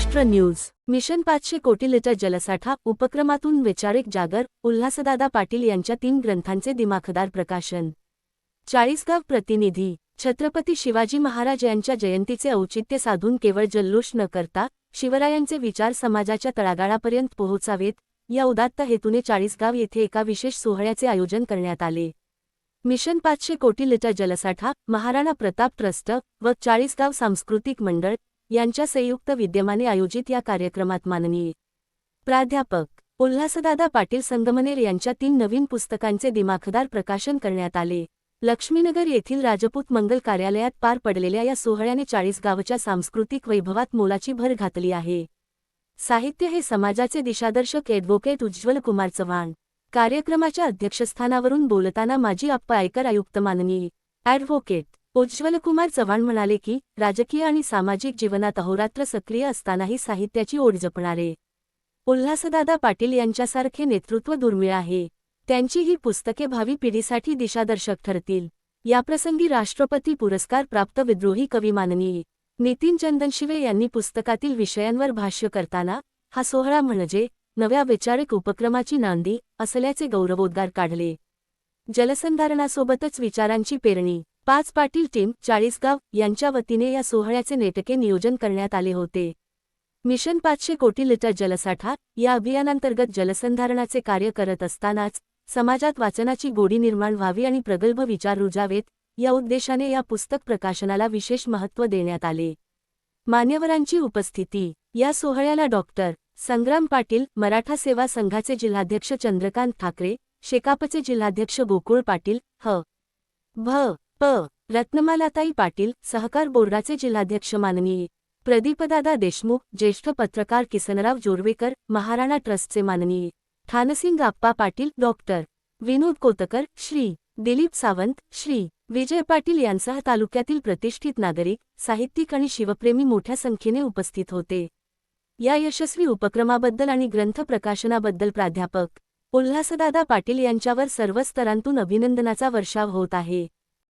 Maharashtra news. Mission 500 कोटी litre जलसाठा उपक्रमातून वैचारिक जागर, उल्हासदादा पाटील यांच्या 3 ग्रंथांचे दिमाखदार प्रकाशन. चाळीसगाव प्रतिनिधी. छत्रपती शिवाजी महाराज यांच्या जयंतीचे औचित्य साधून केवळ जल्लोष न करता शिवरायांचे विचार समाजाच्या तळागाळापर्यंत पोहोचावेत या उदात्त हेतूने चाळीसगाव येथे एका विशेष सोहळ्याचे आयोजन करण्यात आले. मिशन 500 कोटी लिटर जलसाठा, महाराणा प्रताप ट्रस्ट व चाळीसगाव सांस्कृतिक मंडळ यांच्या संयुक्त विद्यमाने आयोजित या कार्यक्रमात माननीय प्राध्यापक उल्हासदादा पाटील संगमनेर यांच्या 3 नवीन पुस्तकांचे दिमाखदार प्रकाशन करण्यात आले. लक्ष्मीनगर येथील राजपूत मंगल कार्यालयात पार पडलेल्या या सोहळ्याने चाळीसगावच्या सांस्कृतिक वैभवात मोलाची भर घातली आहे. साहित्य हे समाजाचे दिशादर्शक ॲडव्होकेट उज्ज्वल कुमार चव्हाण. कार्यक्रमाच्या अध्यक्षस्थानावरून बोलताना माजी अप्पा आयकर आयुक्त माननीय ॲडव्होकेट उज्ज्वल कुमार चव्हाण म्हणाले की राजकीय आणि सामाजिक जीवनात अहोरात्र सक्रिय असतानाही साहित्याची ओढ जपणारे उल्हासदादा पाटील यांच्यासारखे नेतृत्व दुर्मिळ आहे. त्यांची ही पुस्तके भावी पिढीसाठी दिशादर्शक ठरतील. याप्रसंगी राष्ट्रपती पुरस्कार प्राप्त विद्रोही कवी माननीय नितीन चंदनशिवे यांनी पुस्तकातील विषयांवर भाष्य करताना हा सोहळा म्हणजे नव्या वैचारिक उपक्रमाची नांदी असल्याचे गौरवोद्गार काढले. जलसंधारणासोबतच विचारांची पेरणी. 5 पाटील टीम चाळीसगाव यांच्या वतीने या सोहळ्याचे नेटके नियोजन करण्यात आले होते. मिशन 500 कोटी लिटर जलसाठा या अभियानांतर्गत जलसंधारणाचे कार्य करत असतानाच समाजात वाचनाची गोडी निर्माण व्हावी आणि प्रगल्भ विचार रुजावेत या उद्देशाने या पुस्तक प्रकाशनाला विशेष महत्त्व देण्यात आले. मान्यवरांची उपस्थिती. या सोहळ्याला डॉक्टर संग्राम पाटील, मराठा सेवा संघाचे जिल्हाध्यक्ष चंद्रकांत ठाकरे, शेकापचे जिल्हाध्यक्ष गोकुळ पाटील, प. रत्नमालाताई पाटील, सहकार बोर्डाचे जिल्हाध्यक्ष माननीय प्रदीपदादा देशमुख, ज्येष्ठ पत्रकार किसनराव जोरवेकर, महाराणा ट्रस्टचे माननीय ठाणसिंग आप्पा पाटील, डॉक्टर विनोद कोतकर, श्री दिलीप सावंत, श्री विजय पाटील यांसह तालुक्यातील प्रतिष्ठित नागरिक, साहित्यिक आणि शिवप्रेमी मोठ्या संख्येने उपस्थित होते. या यशस्वी उपक्रमाबद्दल आणि ग्रंथ प्रकाशनाबद्दल प्राध्यापक उल्हासदादा पाटील यांच्यावर सर्व स्तरांतून अभिनंदनाचा वर्षाव होत आहे.